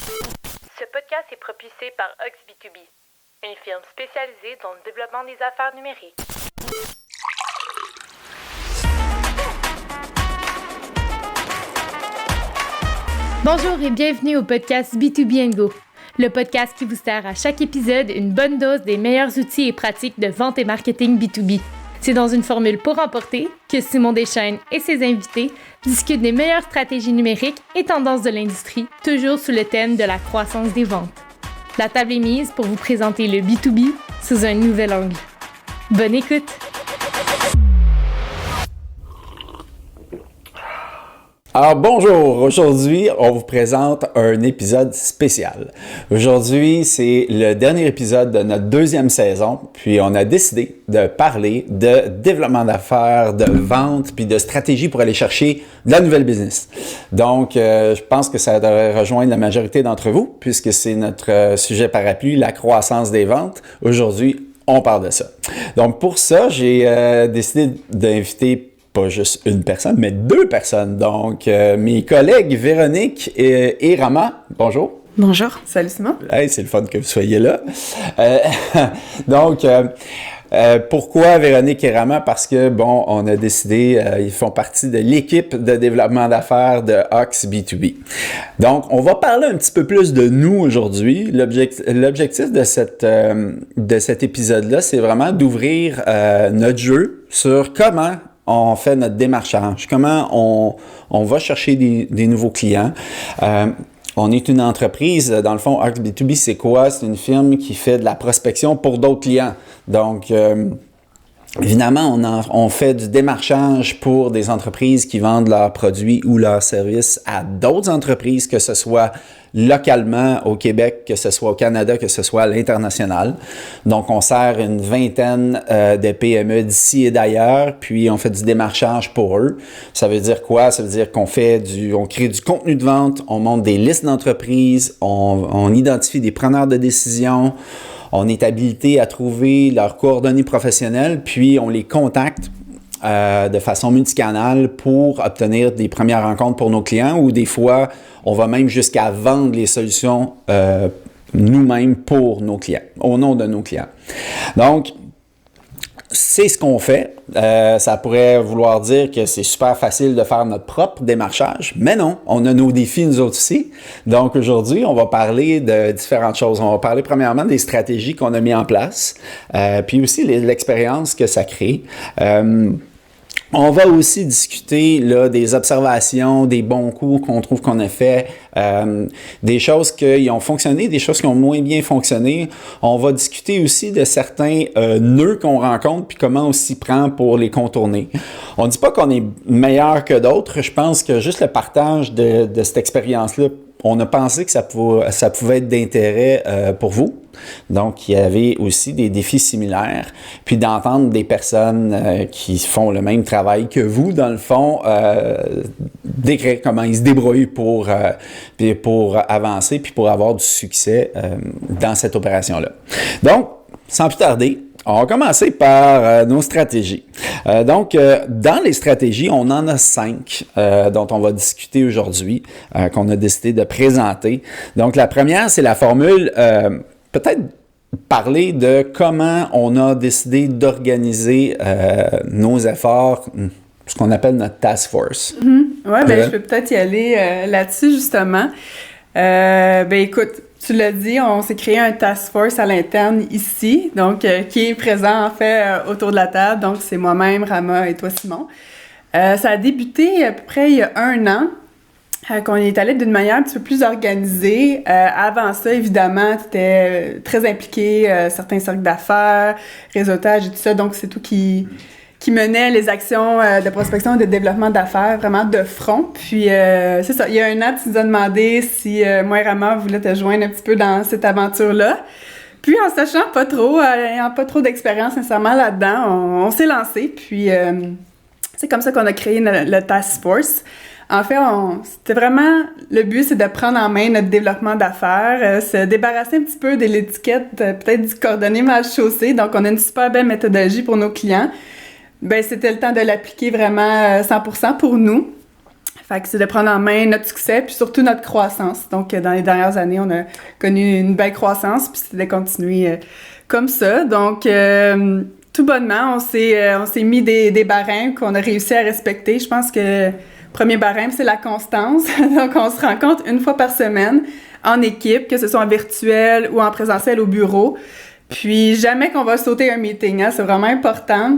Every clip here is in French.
Ce podcast est propulsé par Ox B2B, une firme spécialisée dans le développement des affaires numériques. Bonjour et bienvenue au podcast B2B & Go, le podcast qui vous sert à chaque épisode une bonne dose des meilleurs outils et pratiques de vente et marketing B2B. C'est dans une formule pour emporter que Simon Deschênes et ses invités discutent des meilleures stratégies numériques et tendances de l'industrie, toujours sous le thème de la croissance des ventes. La table est mise pour vous présenter le B2B sous un nouvel angle. Bonne écoute! Alors bonjour, aujourd'hui on vous présente un épisode spécial. Aujourd'hui c'est le dernier épisode de notre deuxième saison, puis on a décidé de parler de développement d'affaires, de vente, puis de stratégie pour aller chercher de la nouvelle business. Donc je pense que ça devrait rejoindre la majorité d'entre vous, puisque c'est notre sujet parapluie, la croissance des ventes. Aujourd'hui, on parle de ça. Donc pour ça, j'ai décidé d'inviter pas juste une personne, mais deux personnes. Donc, mes collègues Véronique et Rama, bonjour. Bonjour. Salut Simon. Hey, c'est le fun que vous soyez là. Pourquoi Véronique et Rama? Parce que, bon, on a décidé, ils font partie de l'équipe de développement d'affaires de Ox B2B. Donc, on va parler un petit peu plus de nous aujourd'hui. L'objectif de cet épisode-là, c'est vraiment d'ouvrir notre jeu sur comment on fait notre démarchage, comment on va chercher des nouveaux clients. On est une entreprise, dans le fond, Ox B2B, c'est quoi? C'est une firme qui fait de la prospection pour d'autres clients. Donc, évidemment, on fait du démarchage pour des entreprises qui vendent leurs produits ou leurs services à d'autres entreprises, que ce soit localement au Québec, que ce soit au Canada, que ce soit à l'international. Donc, on sert une vingtaine de PME d'ici et d'ailleurs, puis on fait du démarchage pour eux. Ça veut dire quoi? Ça veut dire qu'on crée du contenu de vente, on monte des listes d'entreprises, on identifie des preneurs de décision, on est habilité à trouver leurs coordonnées professionnelles, puis on les contacte de façon multicanale pour obtenir des premières rencontres pour nos clients, ou des fois, on va même jusqu'à vendre les solutions nous-mêmes pour nos clients, au nom de nos clients. Donc, c'est ce qu'on fait. Ça pourrait vouloir dire que c'est super facile de faire notre propre démarchage, mais non, on a nos défis nous autres aussi. Donc aujourd'hui, on va parler de différentes choses. On va parler premièrement des stratégies qu'on a mis en place, puis aussi l'expérience que ça crée. On va aussi discuter là, des observations, des bons coups qu'on trouve qu'on a fait, des choses qui ont fonctionné, des choses qui ont moins bien fonctionné. On va discuter aussi de certains nœuds qu'on rencontre puis comment on s'y prend pour les contourner. On ne dit pas qu'on est meilleur que d'autres. Je pense que juste le partage de cette expérience-là, on a pensé que ça pouvait être d'intérêt pour vous. Donc, il y avait aussi des défis similaires. Puis d'entendre des personnes qui font le même travail que vous, dans le fond, décrire comment ils se débrouillent pour avancer puis pour avoir du succès dans cette opération-là. Donc, sans plus tarder, on va commencer par nos stratégies. Dans les stratégies, on en a 5 dont on va discuter aujourd'hui, qu'on a décidé de présenter. Donc, la première, c'est la formule, peut-être parler de comment on a décidé d'organiser nos efforts, ce qu'on appelle notre task force. Mm-hmm. Oui, je peux peut-être y aller là-dessus, justement. Écoute, tu l'as dit, on s'est créé un task force à l'interne ici, donc qui est présent en fait autour de la table. Donc, c'est moi-même, Rama et toi, Simon. Ça a débuté à peu près il y a 1 an, qu'on est allé d'une manière un petit peu plus organisée. Avant ça, évidemment, tu étais très impliqué, certains cercles d'affaires, réseautage et tout ça. Donc, c'est tout qui menait les actions de prospection et de développement d'affaires vraiment de front. Puis, c'est ça, il y a 1 an, tu nous as demandé si moi et Rama voulaient te joindre un petit peu dans cette aventure-là. Puis, en sachant pas trop, ayant pas trop d'expérience nécessairement là-dedans, on s'est lancé. Puis, c'est comme ça qu'on a créé le Task Force. En fait, c'était vraiment, le but, c'est de prendre en main notre développement d'affaires, se débarrasser un petit peu de l'étiquette, peut-être du coordonné mal chaussé. Donc, on a une super belle méthodologie pour nos clients. Ben, c'était le temps de l'appliquer vraiment 100% pour nous. Fait que c'est de prendre en main notre succès, puis surtout notre croissance. Donc, dans les dernières années, on a connu une belle croissance, puis c'est de continuer comme ça. Donc, tout bonnement, on s'est mis des barèmes qu'on a réussi à respecter. Je pense que le premier barème, c'est la constance. Donc, on se rencontre une fois par semaine en équipe, que ce soit en virtuel ou en présentiel au bureau. Puis, jamais qu'on va sauter un meeting, hein, c'est vraiment important.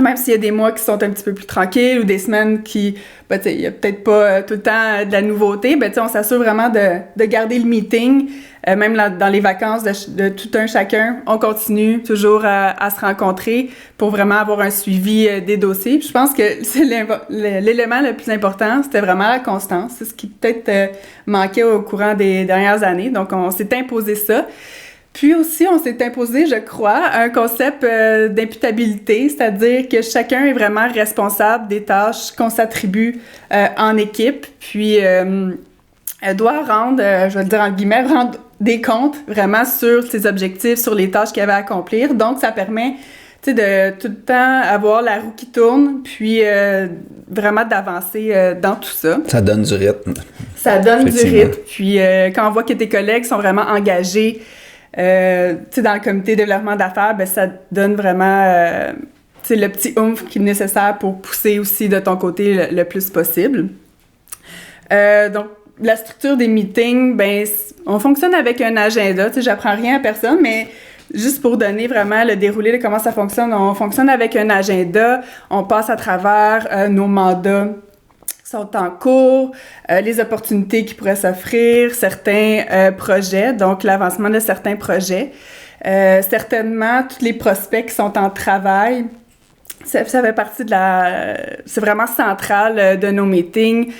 Même s'il y a des mois qui sont un petit peu plus tranquilles ou des semaines qui, ben, tu sais, il y a peut-être pas tout le temps de la nouveauté, ben, tu sais, on s'assure vraiment de garder le meeting, même dans les vacances de tout un chacun, on continue toujours à se rencontrer pour vraiment avoir un suivi des dossiers. Puis je pense que c'est l'élément le plus important, c'était vraiment la constance. C'est ce qui peut-être manquait au courant des dernières années. Donc, on s'est imposé ça. Puis aussi, on s'est imposé, je crois, un concept d'imputabilité, c'est-à-dire que chacun est vraiment responsable des tâches qu'on s'attribue en équipe, puis elle doit rendre, je vais le dire en guillemets, rendre des comptes vraiment sur ses objectifs, sur les tâches qu'elle va accomplir. Donc, ça permet, tu sais, de tout le temps avoir la roue qui tourne, puis vraiment d'avancer dans tout ça. Ça donne du rythme. Ça donne du rythme. Puis quand on voit que tes collègues sont vraiment engagés, tu sais, dans le comité de développement d'affaires, ben ça donne vraiment tu sais, le petit oomph qui est nécessaire pour pousser aussi de ton côté le plus possible. Donc, la structure des meetings, ben on fonctionne avec un agenda. Tu sais, j'apprends rien à personne, mais juste pour donner vraiment le déroulé de comment ça fonctionne, on fonctionne avec un agenda, on passe à travers nos mandats sont en cours, les opportunités qui pourraient s'offrir, certains projets, donc l'avancement de certains projets. Certainement, tous les prospects qui sont en travail, ça fait partie c'est vraiment central de nos meetings.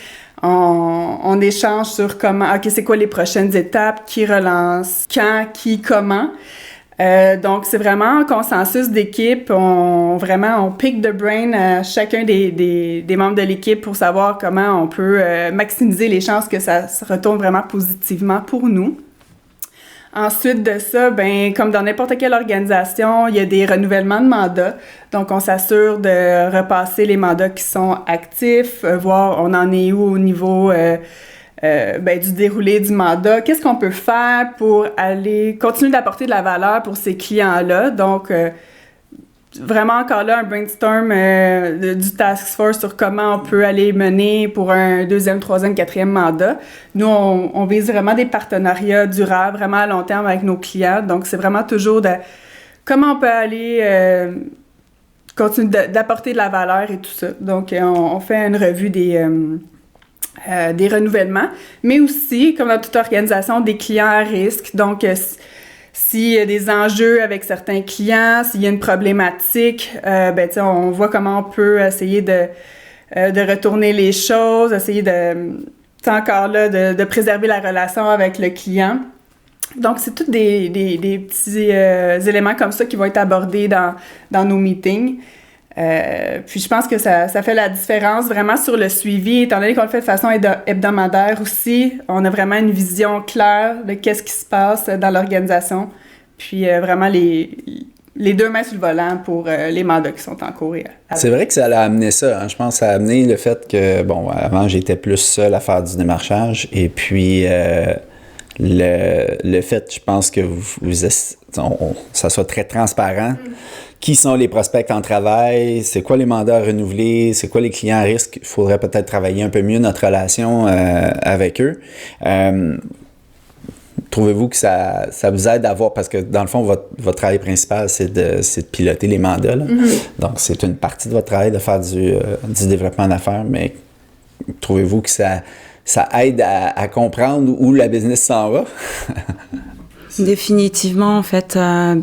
On échange sur comment, OK, c'est quoi les prochaines étapes, qui relance, quand, qui, comment. Donc, c'est vraiment un consensus d'équipe. On pick the brain à chacun des membres de l'équipe pour savoir comment on peut maximiser les chances que ça se retourne vraiment positivement pour nous. Ensuite de ça, ben comme dans n'importe quelle organisation, il y a des renouvellements de mandats. Donc, on s'assure de repasser les mandats qui sont actifs, voir on en est où au niveau du déroulé du mandat. Qu'est-ce qu'on peut faire pour aller continuer d'apporter de la valeur pour ces clients-là? Donc, vraiment encore là, un brainstorm du task force sur comment on peut aller mener pour un 2e, 3e, 4e mandat. Nous, on vise vraiment des partenariats durables, vraiment à long terme avec nos clients. Donc, c'est vraiment toujours de comment on peut aller continuer d'apporter de la valeur et tout ça. Donc, on fait une revue des renouvellements, mais aussi, comme dans toute organisation, des clients à risque. Donc, s'il y a des enjeux avec certains clients, s'il y a une problématique, on voit comment on peut essayer de retourner les choses, essayer de préserver la relation avec le client. Donc, c'est tous des petits éléments comme ça qui vont être abordés dans nos meetings. Puis je pense que ça fait la différence vraiment sur le suivi, étant donné qu'on le fait de façon hebdomadaire aussi. On a vraiment une vision claire de qu'est-ce qui se passe dans l'organisation. Puis vraiment les 2 mains sur le volant pour les mandats qui sont en cours. C'est vrai que ça a amené ça. Hein. Je pense que ça a amené le fait que, avant, j'étais plus seul à faire du démarchage. Et puis, le fait, je pense que ça soit très transparent. Qui sont les prospects en travail? C'est quoi les mandats à renouveler? C'est quoi les clients à risque? Il faudrait peut-être travailler un peu mieux notre relation avec eux. Trouvez-vous que ça vous aide à voir, parce que dans le fond, votre travail principal, c'est de piloter les mandats. Là. Mm-hmm. Donc, c'est une partie de votre travail de faire du développement d'affaires, mais trouvez-vous que ça aide à comprendre où la business s'en va? Définitivement, en fait.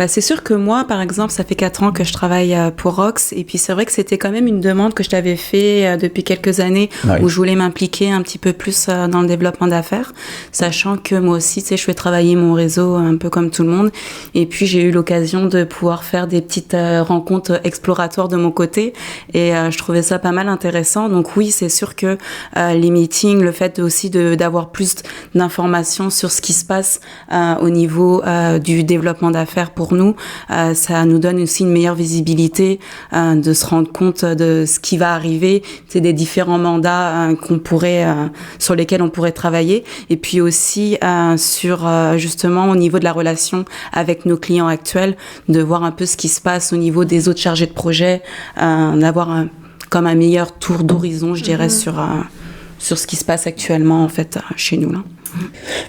C'est sûr que moi, par exemple, ça fait 4 ans que je travaille pour Rox, et puis c'est vrai que c'était quand même une demande que je t'avais fait depuis quelques années, oui, où je voulais m'impliquer un petit peu plus dans le développement d'affaires, sachant que moi aussi, tu sais, je fais travailler mon réseau un peu comme tout le monde, et puis j'ai eu l'occasion de pouvoir faire des petites rencontres exploratoires de mon côté, et je trouvais ça pas mal intéressant. Donc oui, c'est sûr que les meetings, le fait aussi d'avoir plus d'informations sur ce qui se passe au niveau niveau du développement d'affaires pour nous, ça nous donne aussi une meilleure visibilité de se rendre compte de ce qui va arriver, c'est des différents mandats sur lesquels on pourrait travailler, et puis aussi sur justement au niveau de la relation avec nos clients actuels, de voir un peu ce qui se passe au niveau des autres chargés de projet, d'avoir comme un meilleur tour d'horizon, je dirais, sur ce qui se passe actuellement, en fait, chez nous, là.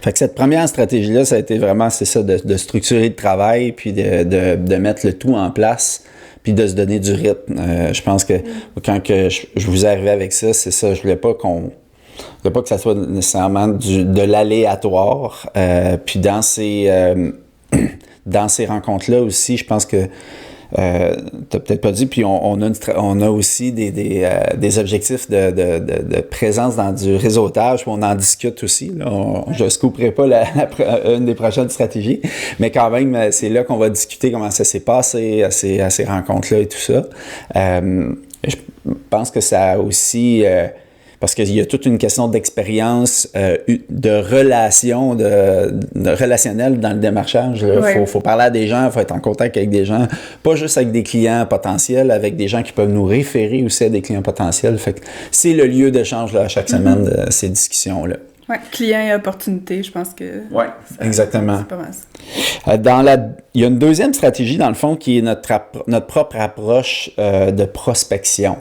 Fait que cette première stratégie-là, ça a été vraiment, c'est ça, de structurer le travail, puis de mettre le tout en place, puis de se donner du rythme. Je pense que quand que je vous ai arrivé avec ça, c'est ça, je voulais pas que ça soit nécessairement de l'aléatoire. Puis dans ces rencontres-là aussi, je pense que t'as peut-être pas dit, puis on a aussi des objectifs de présence dans du réseautage, puis on en discute aussi. Là. Je ne scooperai pas une des prochaines stratégies, mais quand même, c'est là qu'on va discuter comment ça s'est passé à ces rencontres-là et tout ça. Je pense que ça a aussi... parce qu'il y a toute une question d'expérience, de relation, de relationnel dans le démarchage. Il faut parler à des gens, il faut être en contact avec des gens, pas juste avec des clients potentiels, avec des gens qui peuvent nous référer aussi à des clients potentiels. Fait que c'est le lieu d'échange là, chaque semaine de ces discussions-là. Oui, client et opportunité, je pense que... Oui, exactement. C'est pas mal ça. Il y a une deuxième stratégie, dans le fond, qui est notre propre approche de prospection.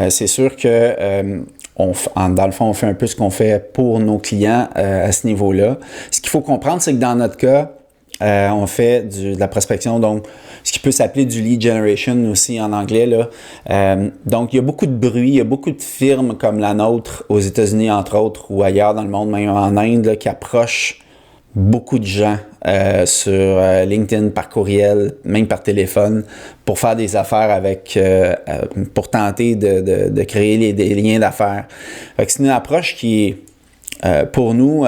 C'est sûr que... dans le fond, on fait un peu ce qu'on fait pour nos clients à ce niveau-là. Ce qu'il faut comprendre, c'est que dans notre cas, on fait de la prospection, donc ce qui peut s'appeler du lead generation aussi en anglais, là. Donc, il y a beaucoup de bruit, il y a beaucoup de firmes comme la nôtre aux États-Unis, entre autres, ou ailleurs dans le monde, même en Inde, là, qui approchent beaucoup de gens sur LinkedIn, par courriel, même par téléphone, pour faire des affaires pour tenter de créer des liens d'affaires. Fait que c'est une approche qui est, pour nous,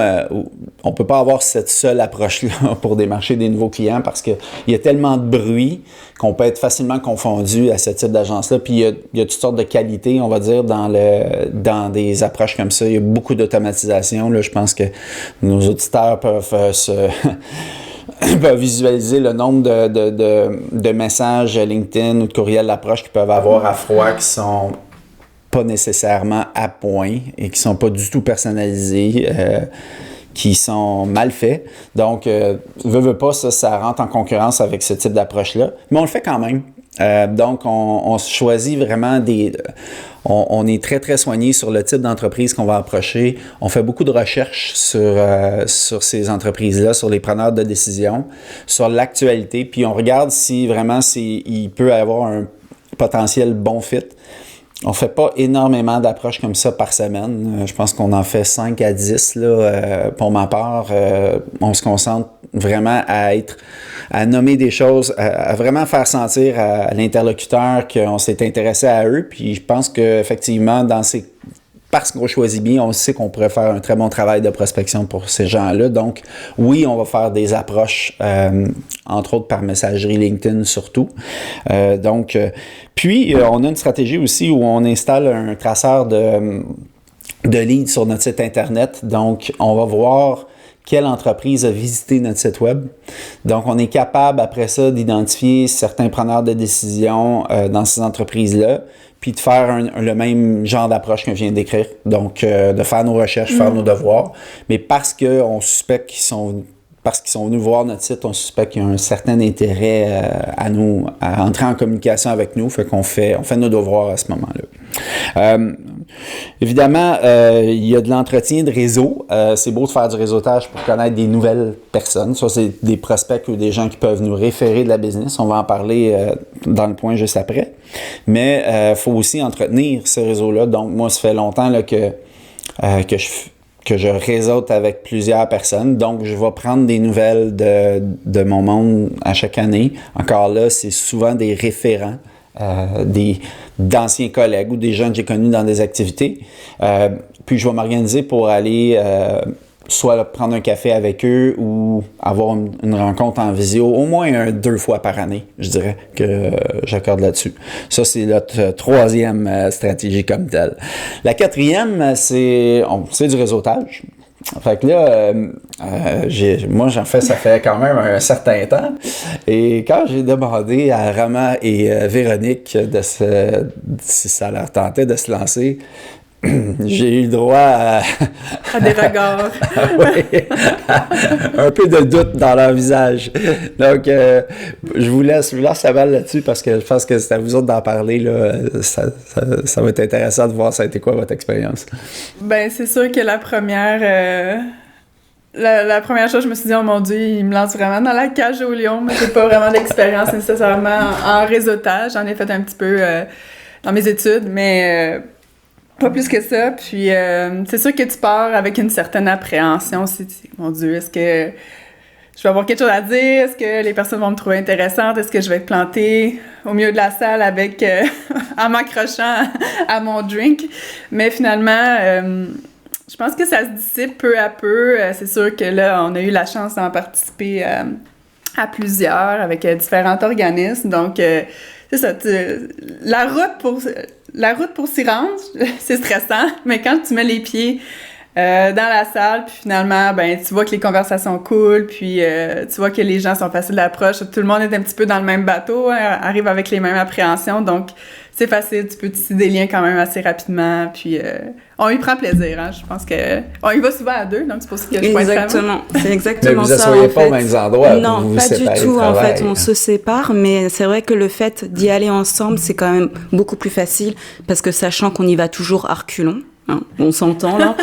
on peut pas avoir cette seule approche-là pour démarcher des nouveaux clients parce qu'il y a tellement de bruit qu'on peut être facilement confondu à ce type d'agence-là. Puis il y a toutes sortes de qualités, on va dire, dans des approches comme ça. Il y a beaucoup d'automatisation. Là, je pense que nos auditeurs peuvent peuvent visualiser le nombre de messages LinkedIn ou de courriels d'approche qu'ils peuvent avoir à froid qui sont pas nécessairement à point et qui sont pas du tout personnalisés, qui sont mal faits. Donc, veux pas, ça rentre en concurrence avec ce type d'approche-là. Mais on le fait quand même. Donc, on choisit vraiment on est très, très soigné sur le type d'entreprise qu'on va approcher. On fait beaucoup de recherches sur ces entreprises-là, sur les preneurs de décision, sur l'actualité, puis on regarde si vraiment il peut avoir un potentiel bon fit. On fait pas énormément d'approches comme ça par semaine. Je pense qu'on en fait 5 à 10 là, pour ma part. On se concentre vraiment à nommer des choses, à vraiment faire sentir à l'interlocuteur qu'on s'est intéressé à eux. Puis je pense qu'effectivement, parce qu'on choisit bien, on sait qu'on pourrait faire un très bon travail de prospection pour ces gens-là. Donc, oui, on va faire des approches, entre autres par messagerie LinkedIn surtout. Puis, on a une stratégie aussi où on installe un traceur de leads sur notre site Internet. Donc, on va voir quelle entreprise a visité notre site web. Donc, on est capable, après ça, d'identifier certains preneurs de décision dans ces entreprises-là, puis de faire le même genre d'approche que je viens d'écrire. Donc, de faire nos recherches, faire nos devoirs. Mais parce qu'on suspecte qu'ils sont venus voir notre site, on suspecte qu'il y a un certain intérêt à entrer en communication avec nous. Fait qu'on fait nos devoirs à ce moment-là. Évidemment, il y a de l'entretien de réseau. C'est beau de faire du réseautage pour connaître des nouvelles personnes. Soit c'est des prospects ou des gens qui peuvent nous référer de la business. On va en parler dans le point juste après. Mais il faut aussi entretenir ce réseau-là. Donc, moi, ça fait longtemps là, que je réseaute avec plusieurs personnes. Donc, je vais prendre des nouvelles de mon monde à chaque année. Encore là, c'est souvent des référents, d'anciens collègues ou des gens que j'ai connus dans des activités. Puis, je vais m'organiser pour aller soit prendre un café avec eux ou avoir une rencontre en visio, au moins 2 fois par année, je dirais, que j'accorde là-dessus. Ça, c'est notre troisième stratégie comme telle. La quatrième, c'est du réseautage. Fait que là, moi, j'en fais, ça fait quand même un certain temps. Et quand j'ai demandé à Rama et Véronique si ça leur tentait de se lancer, j'ai eu le droit à des regards. Oui, un peu de doute dans leur visage. Donc, je vous laisse la balle là-dessus parce que je pense que c'est à vous autres d'en parler. Là. Ça va être intéressant de voir ça a été quoi votre expérience. Ben, c'est sûr que la première chose, je me suis dit, oh mon Dieu, il me lance vraiment dans la cage au lion, mais j'ai pas vraiment d'expérience nécessairement en réseautage. J'en ai fait un petit peu dans mes études, mais pas plus que ça. Puis c'est sûr que tu pars avec une certaine appréhension aussi. Mon Dieu, est-ce que je vais avoir quelque chose à dire? Est-ce que les personnes vont me trouver intéressante? Est-ce que je vais être plantée au milieu de la salle avec en m'accrochant à mon drink? Mais finalement, je pense que ça se dissipe peu à peu. C'est sûr que là, on a eu la chance d'en participer à plusieurs avec différents organismes. Donc, c'est ça. La route pour s'y rendre, c'est stressant, mais quand tu mets les pieds dans la salle, puis finalement, ben tu vois que les conversations coulent, puis tu vois que les gens sont faciles d'approche. Tout le monde est un petit peu dans le même bateau, arrive avec les mêmes appréhensions, donc c'est facile, tu peux tisser des liens quand même assez rapidement, puis on y prend plaisir, hein. Je pense que on y va souvent à deux, donc c'est pour ça que je pense exactement, c'est exactement mais vous ça. Vous asseyez pas fait. aux mêmes endroits. Non, vous pas du tout. En fait, on hein. se sépare, mais c'est vrai que le fait d'y aller ensemble, c'est quand même beaucoup plus facile parce que sachant qu'on y va toujours à reculons, hein, on s'entend là.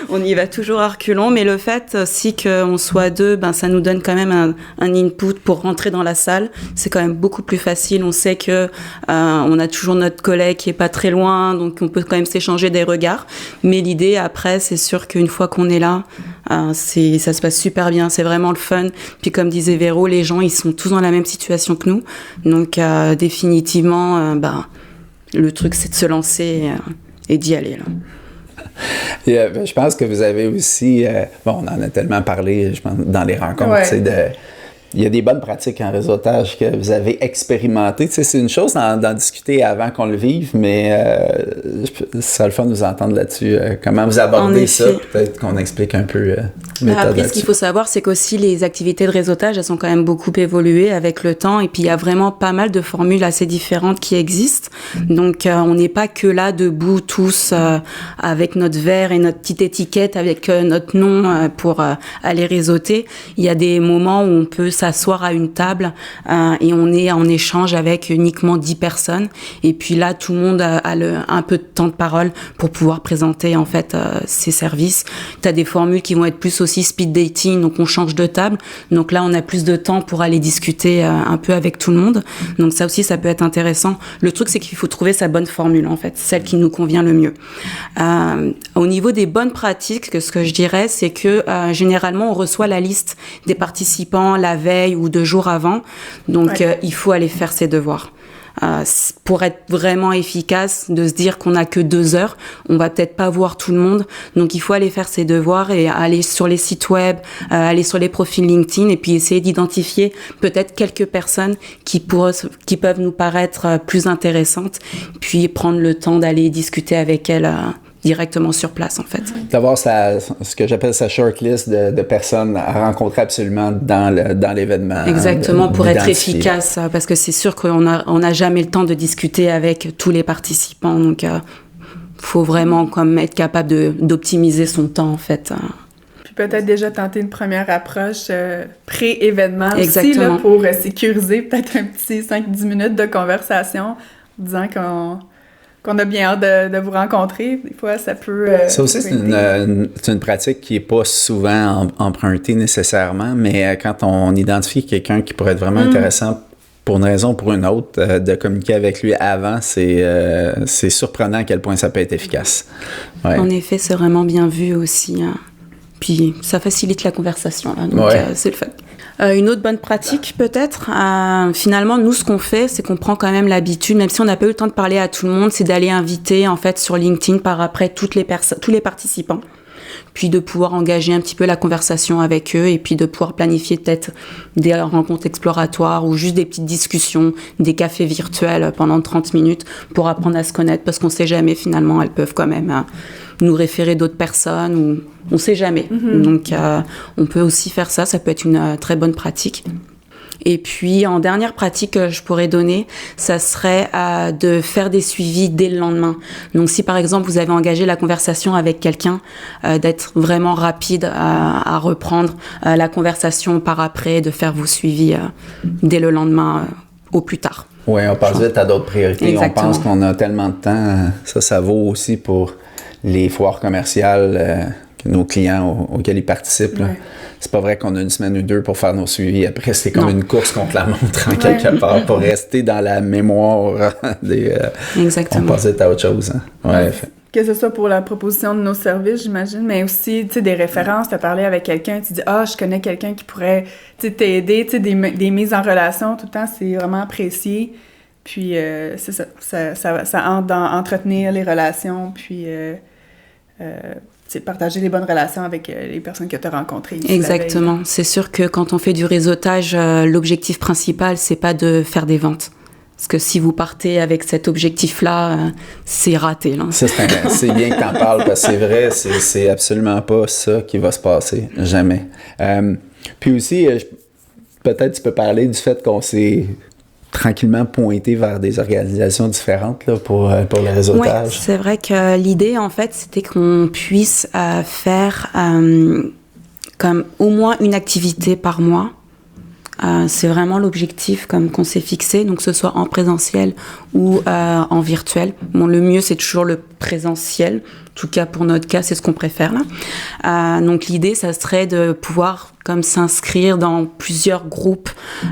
On y va toujours à reculons, mais le fait aussi qu'on soit deux, ben ça nous donne quand même un input pour rentrer dans la salle. C'est quand même beaucoup plus facile. On sait que on a toujours notre collègue qui est pas très loin, donc on peut quand même s'échanger des regards. Mais l'idée après, c'est sûr qu'une fois qu'on est là, ça se passe super bien. C'est vraiment le fun. Puis comme disait Véro, les gens ils sont tous dans la même situation que nous, donc définitivement, le truc c'est de se lancer et d'y aller là. Et, je pense que vous avez aussi, on en a tellement parlé, je pense, dans les rencontres, il y a des bonnes pratiques en réseautage que vous avez expérimentées. C'est une chose d'en discuter avant qu'on le vive, mais ça serait le fun de vous entendre là-dessus. Comment vous abordez ça? Peut-être qu'on explique un peu Après, ce qu'il faut savoir, c'est qu'aussi les activités de réseautage, elles sont quand même beaucoup évoluées avec le temps. Et puis, il y a vraiment pas mal de formules assez différentes qui existent. Donc, on n'est pas que là, debout, tous, avec notre verre et notre petite étiquette, avec notre nom pour aller réseauter. Il y a des moments où on peut s'asseoir à une table et on est en échange avec uniquement 10 personnes. Et puis là, tout le monde a un peu de temps de parole pour pouvoir présenter en fait ses services. Tu as des formules qui vont être plus aussi speed dating, donc on change de table. Donc là, on a plus de temps pour aller discuter un peu avec tout le monde. Donc ça aussi, ça peut être intéressant. Le truc, c'est qu'il faut trouver sa bonne formule en fait, celle qui nous convient le mieux. Au niveau des bonnes pratiques, ce que je dirais, c'est que généralement, on reçoit la liste des participants la veille ou 2 jours avant. Donc, il faut aller faire ses devoirs. Pour être vraiment efficace, de se dire qu'on n'a que 2 heures, on va peut-être pas voir tout le monde. Donc, il faut aller faire ses devoirs et aller sur les sites web, aller sur les profils LinkedIn et puis essayer d'identifier peut-être quelques personnes qui peuvent nous paraître plus intéressantes, puis prendre le temps d'aller discuter avec elles directement sur place, en fait. D'avoir ce que j'appelle sa shortlist de personnes à rencontrer absolument dans l'événement. Exactement, pour être efficace, parce que c'est sûr qu'on n'a jamais le temps de discuter avec tous les participants, donc faut vraiment comme être capable d'optimiser son temps, en fait. Puis peut-être déjà tenter une première approche pré-événement Exactement. aussi, là, pour sécuriser peut-être un petit 5-10 minutes de conversation, disant qu'on a bien hâte de vous rencontrer. Des fois, ça peut... ça aussi, c'est une pratique qui n'est pas souvent empruntée nécessairement, mais quand on identifie quelqu'un qui pourrait être vraiment intéressant pour une raison ou pour une autre, de communiquer avec lui avant, c'est surprenant à quel point ça peut être efficace. Ouais. En effet, c'est vraiment bien vu aussi. Hein. Puis, ça facilite la conversation, là, donc c'est le fun. Une autre bonne pratique peut-être, finalement nous ce qu'on fait c'est qu'on prend quand même l'habitude, même si on n'a pas eu le temps de parler à tout le monde, c'est d'aller inviter en fait sur LinkedIn par après tous les participants, puis de pouvoir engager un petit peu la conversation avec eux et puis de pouvoir planifier peut-être des rencontres exploratoires ou juste des petites discussions, des cafés virtuels pendant 30 minutes pour apprendre à se connaître parce qu'on sait jamais finalement, elles peuvent quand même nous référer d'autres personnes, ou on sait jamais. Donc, on peut aussi faire ça. Ça peut être une très bonne pratique. Et puis, en dernière pratique que je pourrais donner, ça serait de faire des suivis dès le lendemain. Donc, si par exemple, vous avez engagé la conversation avec quelqu'un, d'être vraiment rapide à reprendre la conversation par après, de faire vos suivis dès le lendemain au plus tard. Oui, on passe vite à d'autres priorités. Exactement. On pense qu'on a tellement de temps. Ça vaut aussi pour les foires commerciales que nos clients auxquels ils participent. Là. C'est pas vrai qu'on a une semaine ou deux pour faire nos suivis. Après, c'est comme une course contre la montre en quelque part pour rester dans la mémoire des... Exactement. On passe vite à autre chose. Hein? Ouais. Que ce soit pour la proposition de nos services, j'imagine, mais aussi, tu sais, des références. Tu as parlé avec quelqu'un, tu dis « Ah, je connais quelqu'un qui pourrait, tu sais, t'aider. » Tu sais, des mises en relation, tout le temps, c'est vraiment apprécié. Puis, c'est ça entre dans entretenir les relations, puis... partager les bonnes relations avec les personnes que tu as rencontrées. Exactement. C'est sûr que quand on fait du réseautage, l'objectif principal, c'est pas de faire des ventes. Parce que si vous partez avec cet objectif-là, c'est raté. Là. Ça, c'est bien que tu en parles, parce que c'est vrai, c'est absolument pas ça qui va se passer. Jamais. Puis aussi, peut-être tu peux parler du fait qu'on s'est tranquillement pointé vers des organisations différentes là, pour le réseautage. Oui, c'est vrai que l'idée, en fait, c'était qu'on puisse faire comme au moins une activité par mois. C'est vraiment l'objectif comme qu'on s'est fixé, donc que ce soit en présentiel ou en virtuel. Bon, le mieux, c'est toujours le présentiel. En tout cas, pour notre cas, c'est ce qu'on préfère là. Donc l'idée, ça serait de pouvoir comme s'inscrire dans plusieurs groupes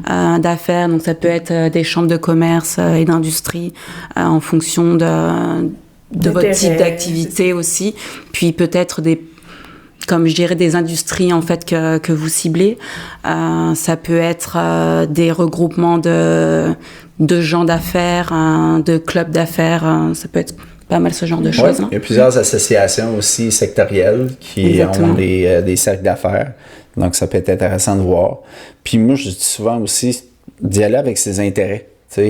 d'affaires. Donc ça peut être des chambres de commerce et d'industrie en fonction de votre type d'activité aussi. Puis peut-être comme je dirais, des industries en fait que vous ciblez. Ça peut être des regroupements de gens d'affaires, de clubs d'affaires. Ça peut être pas mal ce genre de choses. Il y a plusieurs associations aussi sectorielles qui ont des cercles d'affaires. Donc, ça peut être intéressant de voir. Puis moi, je dis souvent aussi d'y aller avec ses intérêts. Tu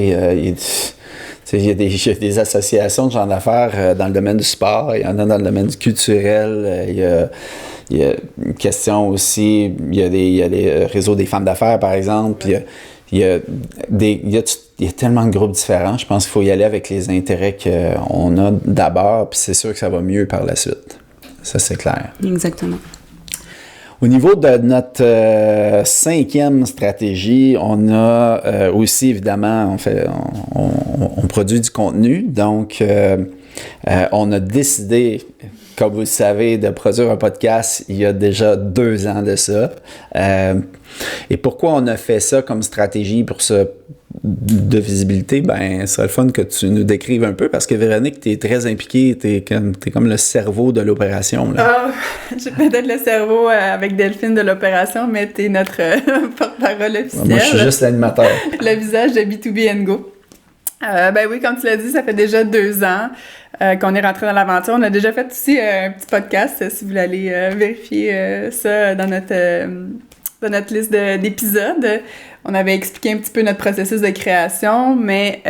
sais, il y a des associations de gens d'affaires dans le domaine du sport, il y en a dans le domaine du culturel, il y a une question aussi, il y a des réseaux des femmes d'affaires, par exemple, puis il y a tellement de groupes différents. Je pense qu'il faut y aller avec les intérêts qu'on a d'abord, puis c'est sûr que ça va mieux par la suite. Ça, c'est clair. Exactement. Au niveau de notre 5e stratégie, on a aussi, évidemment, on produit du contenu. Donc, on a décidé, comme vous le savez, de produire un podcast il y a déjà 2 ans de ça. Et pourquoi on a fait ça comme stratégie pour de visibilité? Ben, ce serait le fun que tu nous décrives un peu, parce que Véronique, tu es très impliquée, tu es comme le cerveau de l'opération. Là. J'ai peut-être le cerveau avec Delphine de l'opération, mais tu es notre porte-parole officielle. Moi, je suis juste l'animateur. Le visage de B2B & Go. Ben oui, comme tu l'as dit, ça fait déjà 2 ans qu'on est rentré dans l'aventure. On a déjà fait aussi un petit podcast, si vous voulez aller vérifier ça dans notre liste d'épisodes. On avait expliqué un petit peu notre processus de création, mais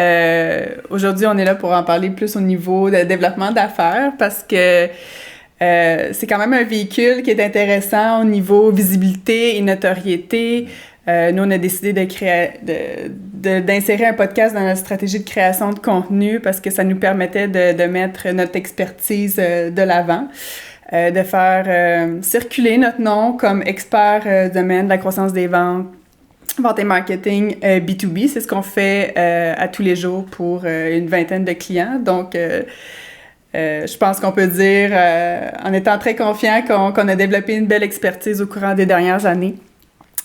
aujourd'hui, on est là pour en parler plus au niveau de développement d'affaires, parce que c'est quand même un véhicule qui est intéressant au niveau visibilité et notoriété. Nous, on a décidé d'insérer un podcast dans notre stratégie de création de contenu, parce que ça nous permettait de mettre notre expertise de l'avant. De faire circuler notre nom comme expert du domaine de la croissance des ventes, vente et marketing B2B. C'est ce qu'on fait à tous les jours pour une vingtaine de clients. Donc, je pense qu'on peut dire, en étant très confiant, qu'on a développé une belle expertise au courant des dernières années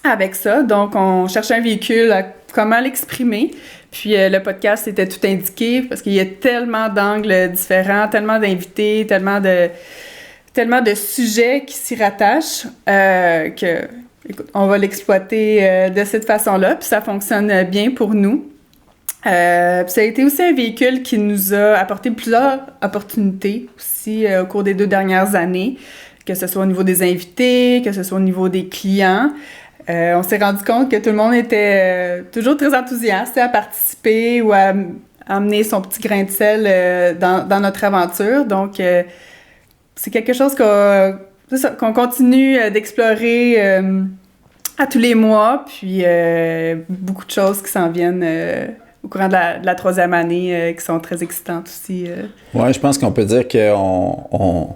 avec ça. Donc, on cherchait un véhicule à comment l'exprimer. Puis, le podcast était tout indiqué, parce qu'il y a tellement d'angles différents, tellement d'invités, tellement de sujets qui s'y rattachent que, écoute, on va l'exploiter de cette façon-là, puis ça fonctionne bien pour nous. Puis ça a été aussi un véhicule qui nous a apporté plusieurs opportunités aussi au cours des 2 dernières années, que ce soit au niveau des invités, que ce soit au niveau des clients. On s'est rendu compte que tout le monde était toujours très enthousiaste à participer ou à amener son petit grain de sel dans notre aventure. Donc, c'est quelque chose qu'on continue d'explorer à tous les mois, puis beaucoup de choses qui s'en viennent au courant de la troisième année qui sont très excitantes aussi. Oui, je pense qu'on peut dire qu'on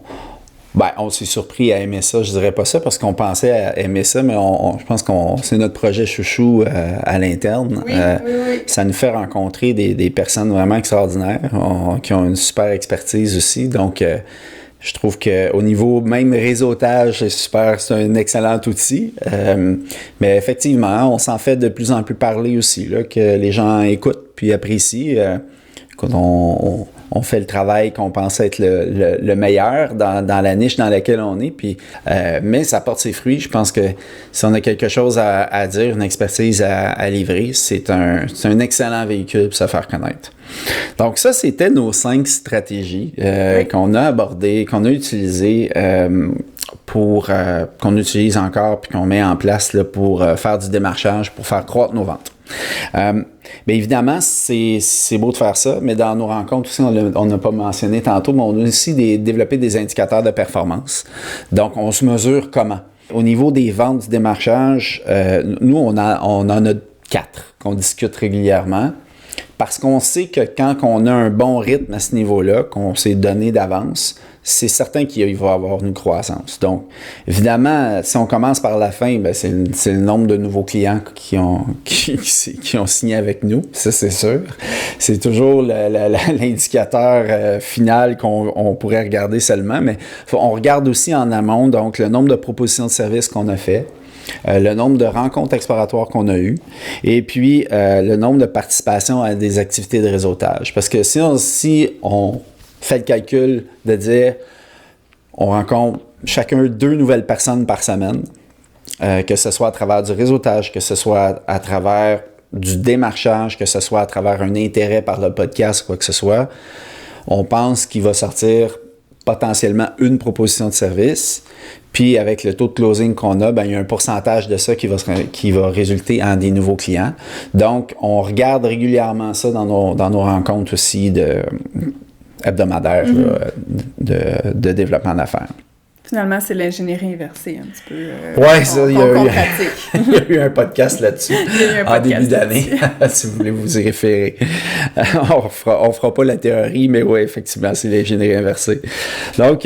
on s'est surpris à aimer ça. Je dirais pas ça parce qu'on pensait à aimer ça, mais je pense c'est notre projet chouchou à l'interne. Oui. Ça nous fait rencontrer des personnes vraiment extraordinaires qui ont une super expertise aussi. Donc, je trouve qu'au niveau même réseautage, c'est un excellent outil. Mais effectivement, on s'en fait de plus en plus parler aussi, là, que les gens écoutent puis apprécient. Quand on fait le travail qu'on pense être le meilleur dans la niche dans laquelle on est, puis, mais ça porte ses fruits. Je pense que si on a quelque chose à dire, une expertise à livrer, c'est un excellent véhicule pour se faire connaître. Donc ça, c'était nos 5 stratégies qu'on a abordées, qu'on a utilisées qu'on utilise encore puis qu'on met en place là, pour faire du démarchage, pour faire croître nos ventes. Bien évidemment, c'est beau de faire ça, mais dans nos rencontres aussi, on n'a pas mentionné tantôt, mais on a aussi développé des indicateurs de performance. Donc, on se mesure comment? Au niveau des ventes du démarchage, nous, on en a 4 qu'on discute régulièrement parce qu'on sait que quand on a un bon rythme à ce niveau-là, qu'on s'est donné d'avance, c'est certain qu'il va y avoir une croissance. Donc, évidemment, si on commence par la fin, ben c'est le nombre de nouveaux clients qui ont signé avec nous, ça c'est sûr. C'est toujours l'indicateur final qu'on pourrait regarder seulement, mais on regarde aussi en amont, donc le nombre de propositions de services qu'on a fait, le nombre de rencontres exploratoires qu'on a eues, et puis le nombre de participations à des activités de réseautage. Parce que si on fait le calcul de dire on rencontre chacun 2 nouvelles personnes par semaine, que ce soit à travers du réseautage, que ce soit à travers du démarchage, que ce soit à travers un intérêt par le podcast, quoi que ce soit, on pense qu'il va sortir potentiellement une proposition de service. Puis avec le taux de closing qu'on a, ben, il y a un pourcentage de ça qui va résulter en des nouveaux clients. Donc, on regarde régulièrement ça dans nos rencontres aussi hebdomadaires de développement d'affaires. Finalement, c'est l'ingénierie inversée un petit peu. Oui, ça, il y a eu un podcast là-dessus en début d'année, si vous voulez vous y référer. On fera pas la théorie, mais oui, effectivement, c'est l'ingénierie inversée. Donc,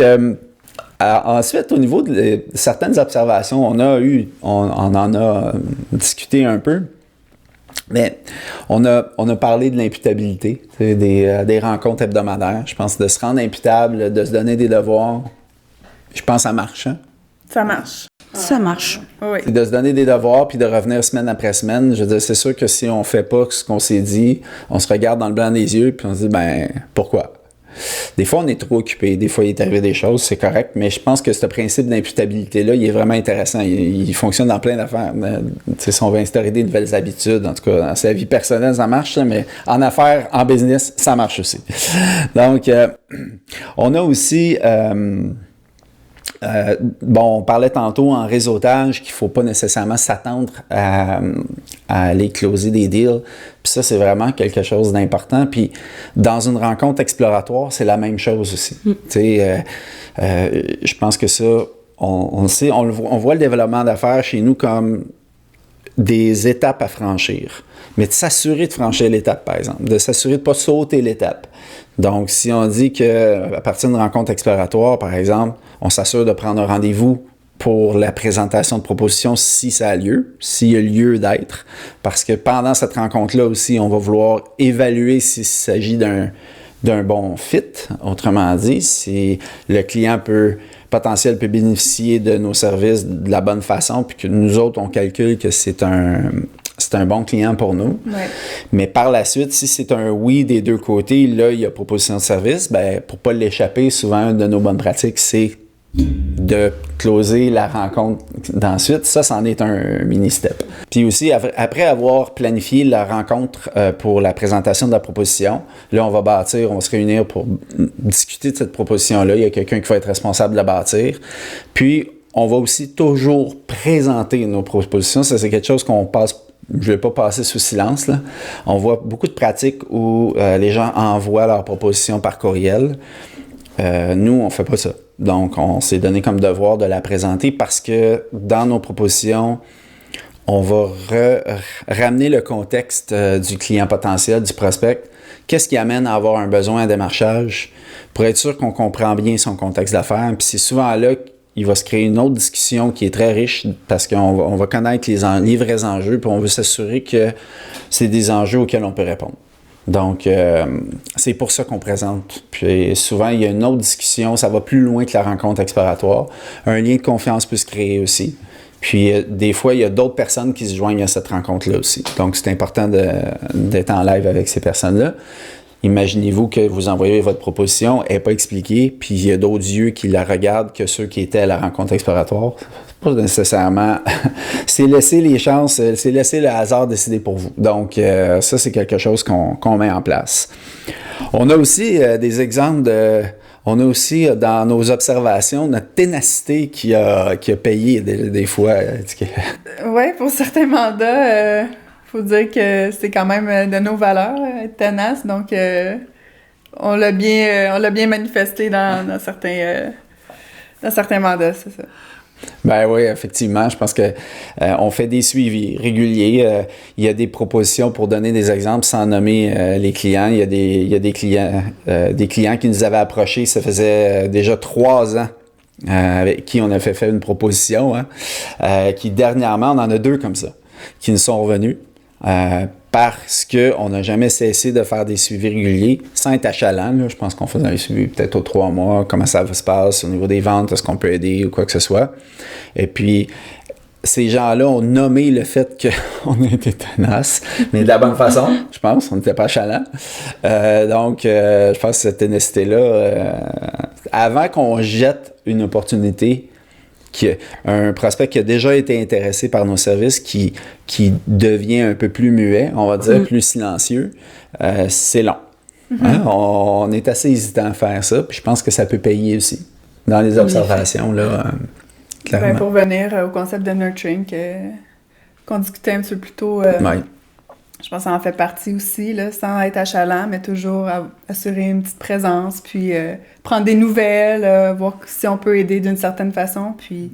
ensuite, au niveau de certaines observations, on en a discuté un peu. Mais on a parlé de l'imputabilité, des rencontres hebdomadaires. Je pense de se rendre imputable, de se donner des devoirs. Je pense que ça marche. Hein? Ça marche. Ça marche. Oui. C'est de se donner des devoirs puis de revenir semaine après semaine. Je veux dire, c'est sûr que si on fait pas ce qu'on s'est dit, on se regarde dans le blanc des yeux puis on se dit, ben pourquoi? Des fois, on est trop occupé. Des fois, il est arrivé des choses, c'est correct. Mais je pense que ce principe d'imputabilité-là, il est vraiment intéressant. Il fonctionne dans plein d'affaires. Si on veut instaurer des nouvelles habitudes, en tout cas, dans sa vie personnelle, ça marche, mais en affaires, en business, ça marche aussi. Donc, on a aussi... on parlait tantôt en réseautage qu'il ne faut pas nécessairement s'attendre à aller closer des deals. Puis ça, c'est vraiment quelque chose d'important. Puis dans une rencontre exploratoire, c'est la même chose aussi. Je pense que ça, on voit le développement d'affaires chez nous comme des étapes à franchir. Mais de s'assurer de franchir l'étape, par exemple. De s'assurer de ne pas sauter l'étape. Donc, si on dit qu'à partir d'une rencontre exploratoire, par exemple, on s'assure de prendre un rendez-vous pour la présentation de propositions si ça a lieu, s'il y a lieu d'être. Parce que pendant cette rencontre-là aussi, on va vouloir évaluer s'il s'agit d'un bon fit. Autrement dit, si le client potentiel peut bénéficier de nos services de la bonne façon, puis que nous autres, on calcule que c'est un bon client pour nous. Ouais. Mais par la suite, si c'est un oui des deux côtés, là, il y a proposition de service, ben, pour ne pas l'échapper, souvent, une de nos bonnes pratiques, c'est de closer la rencontre d'ensuite. Ça, c'en est un mini-step. Puis aussi, après avoir planifié la rencontre pour la présentation de la proposition, là, on va se réunir pour discuter de cette proposition-là. Il y a quelqu'un qui va être responsable de la bâtir. Puis, on va aussi toujours présenter nos propositions. Ça, c'est quelque chose je ne vais pas passer sous silence, là. On voit beaucoup de pratiques où les gens envoient leurs propositions par courriel. Nous, on fait pas ça. Donc, on s'est donné comme devoir de la présenter parce que dans nos propositions, on va ramener le contexte du client potentiel, du prospect. Qu'est-ce qui amène à avoir un besoin en démarchage pour être sûr qu'on comprend bien son contexte d'affaires. Puis c'est souvent là qu'il va se créer une autre discussion qui est très riche parce qu'on va connaître les vrais enjeux puis on veut s'assurer que c'est des enjeux auxquels on peut répondre. Donc, c'est pour ça qu'on présente. Puis souvent, il y a une autre discussion, ça va plus loin que la rencontre exploratoire. Un lien de confiance peut se créer aussi. Puis des fois, il y a d'autres personnes qui se joignent à cette rencontre-là aussi. Donc, c'est important d'être en live avec ces personnes-là. Imaginez-vous que vous envoyez votre proposition, elle n'est pas expliquée, puis il y a d'autres yeux qui la regardent que ceux qui étaient à la rencontre exploratoire. Pas nécessairement. C'est laisser les chances, c'est laisser le hasard décider pour vous. Donc, ça, c'est quelque chose qu'on met en place. On a aussi des exemples on a aussi dans nos observations notre ténacité qui a payé des fois. Oui, pour certains mandats, faut dire que c'est quand même de nos valeurs, être tenace. Donc, on l'a bien manifesté dans certains mandats, c'est ça. Ben oui, effectivement, je pense que on fait des suivis réguliers. Il y a des propositions pour donner des exemples sans nommer les clients. Il y a des clients qui nous avaient approchés, ça faisait déjà 3 ans avec qui on a fait une proposition, qui dernièrement, on en a 2 comme ça, qui nous sont revenus. Parce qu'on n'a jamais cessé de faire des suivis réguliers, sans être achalant. Là, je pense qu'on faisait un suivi peut-être aux 3 mois, comment ça se passe au niveau des ventes, est-ce qu'on peut aider ou quoi que ce soit. Et puis, ces gens-là ont nommé le fait qu'on a été tenace, mais de la bonne façon, je pense, on n'était pas achalant. Donc, je pense que cette ténacité-là, avant qu'on jette une opportunité, un prospect qui a déjà été intéressé par nos services, qui devient un peu plus muet, on va dire, plus silencieux, c'est long. Hein? On est assez hésitant à faire ça, puis je pense que ça peut payer aussi dans les observations, là, clairement. Pour venir au concept de nurturing qu'on discutait un petit peu plus tôt, je pense que ça en fait partie aussi, là, sans être achalant, mais toujours assurer une petite présence, puis prendre des nouvelles, voir si on peut aider d'une certaine façon. Puis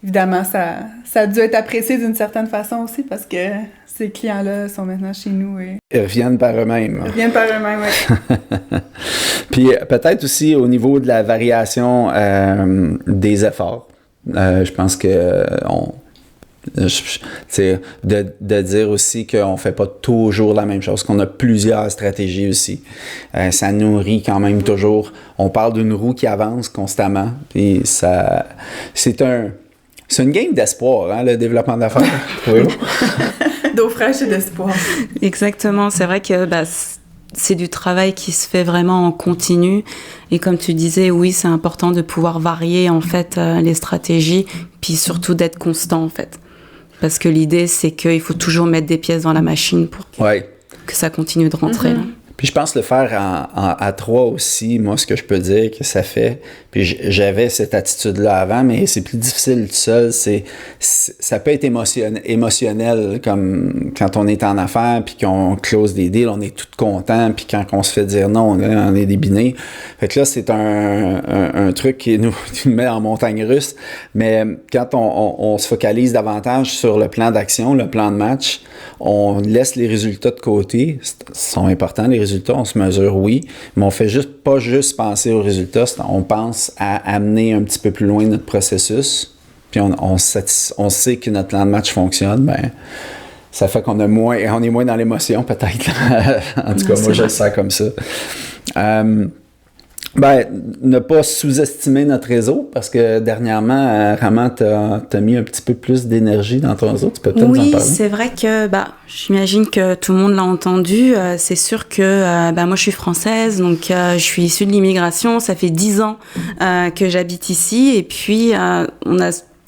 évidemment, ça a dû être apprécié d'une certaine façon aussi, parce que ces clients-là sont maintenant chez nous. Ils reviennent par eux-mêmes. Ils reviennent par eux-mêmes, oui. Puis peut-être aussi au niveau de la variation des efforts. Je pense que de dire aussi qu'on ne fait pas toujours la même chose, qu'on a plusieurs stratégies aussi. Ça nourrit quand même toujours. On parle d'une roue qui avance constamment. Puis c'est une game d'espoir, hein, le développement d'affaires. Oui. D'eau fraîche et d'espoir. Exactement. C'est vrai que c'est du travail qui se fait vraiment en continu. Et comme tu disais, oui, c'est important de pouvoir varier en fait les stratégies, puis surtout d'être constant en fait. Parce que l'idée, c'est qu'il faut toujours mettre des pièces dans la machine pour que ça continue de rentrer. Là. Puis je pense le faire à 3 aussi, moi, ce que je peux dire que ça fait, puis j'avais cette attitude-là avant, mais c'est plus difficile tout seul, ça peut être émotionnel, comme quand on est en affaires, puis qu'on close des deals, on est tout content, puis quand on se fait dire non, on est débiné. Fait que là, c'est un truc qui nous met en montagne russe, mais quand on se focalise davantage sur le plan d'action, le plan de match, on laisse les résultats de côté, sont importants, les résultats, on se mesure, oui, mais on fait pas juste penser aux résultats, on pense à amener un petit peu plus loin notre processus, puis on sait que notre plan de match fonctionne, ben ça fait on est moins dans l'émotion peut-être. En tout cas, moi je le sens comme ça. Ne pas sous-estimer notre réseau, parce que dernièrement, Raman, t'as mis un petit peu plus d'énergie dans ton réseau. Tu peux peut-être nous en parler? Oui, c'est vrai que j'imagine que tout le monde l'a entendu. C'est sûr que moi, je suis française, donc je suis issue de l'immigration. Ça fait 10 ans que j'habite ici. Et puis,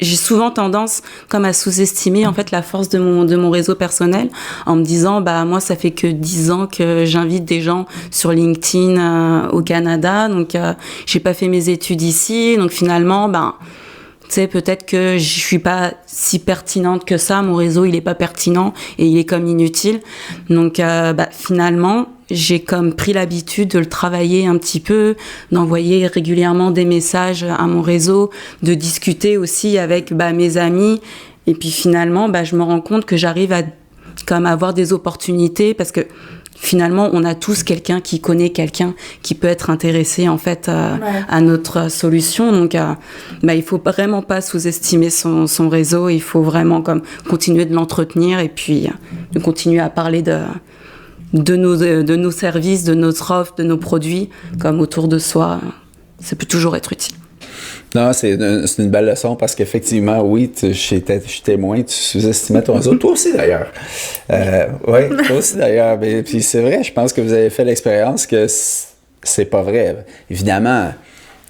j'ai souvent tendance comme à sous-estimer en fait la force de mon réseau personnel en me disant moi ça fait que 10 ans que j'invite des gens sur LinkedIn au Canada, donc j'ai pas fait mes études ici, donc finalement sais, peut-être que je suis pas si pertinente que ça, mon réseau il est pas pertinent et il est comme inutile. Donc finalement, j'ai comme pris l'habitude de le travailler un petit peu, d'envoyer régulièrement des messages à mon réseau, de discuter aussi avec mes amis. Et puis finalement, je me rends compte que j'arrive à comme avoir des opportunités parce que finalement, on a tous quelqu'un qui connaît quelqu'un qui peut être intéressé en fait à notre solution. Donc, il faut vraiment pas sous-estimer son réseau. Il faut vraiment comme continuer de l'entretenir et puis de continuer à parler de nos services, de notre offre, de nos produits, comme autour de soi. Ça peut toujours être utile. Non, c'est une belle leçon parce qu'effectivement, oui, je suis témoin, tu sous-estimais ton réseau. Toi aussi, d'ailleurs. Oui, toi aussi, d'ailleurs. Mais, puis c'est vrai, je pense que vous avez fait l'expérience que c'est pas vrai. Évidemment,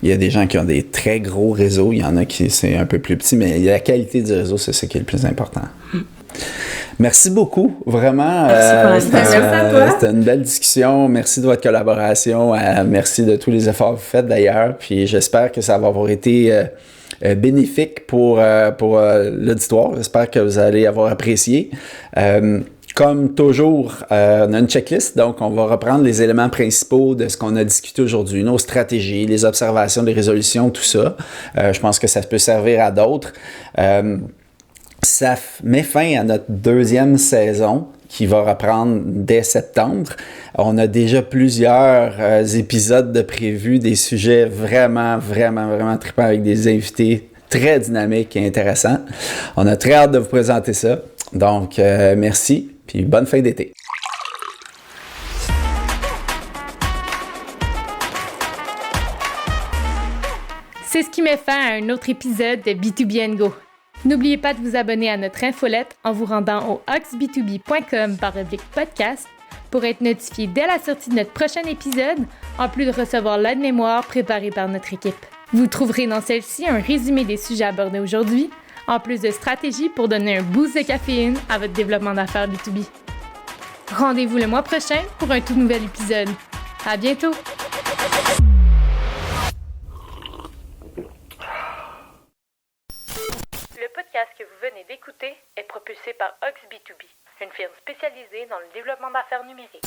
il y a des gens qui ont des très gros réseaux. Il y en a qui c'est un peu plus petit, mais la qualité du réseau, c'est ce qui est le plus important. Merci beaucoup, vraiment. Merci à toi. C'était une belle discussion. Merci de votre collaboration. Merci de tous les efforts que vous faites d'ailleurs. Puis j'espère que ça va avoir été bénéfique pour l'auditoire. J'espère que vous allez avoir apprécié. Comme toujours, on a une checklist, donc on va reprendre les éléments principaux de ce qu'on a discuté aujourd'hui, nos stratégies, les observations, les résolutions, tout ça. Je pense que ça peut servir à d'autres. Ça met fin à notre 2e saison qui va reprendre dès septembre. On a déjà plusieurs épisodes de prévus, des sujets vraiment, vraiment, vraiment trippants avec des invités très dynamiques et intéressants. On a très hâte de vous présenter ça. Donc, merci, puis bonne fin d'été. C'est ce qui met fin à un autre épisode de B2B & Go. N'oubliez pas de vous abonner à notre infolette en vous rendant au oxb2b.com/podcast pour être notifié dès la sortie de notre prochain épisode, en plus de recevoir l'aide-mémoire préparée par notre équipe. Vous trouverez dans celle-ci un résumé des sujets abordés aujourd'hui, en plus de stratégies pour donner un boost de caféine à votre développement d'affaires B2B. Rendez-vous le mois prochain pour un tout nouvel épisode. À bientôt! Le podcast que vous venez d'écouter est propulsé par Ox B2B, une firme spécialisée dans le développement d'affaires numériques.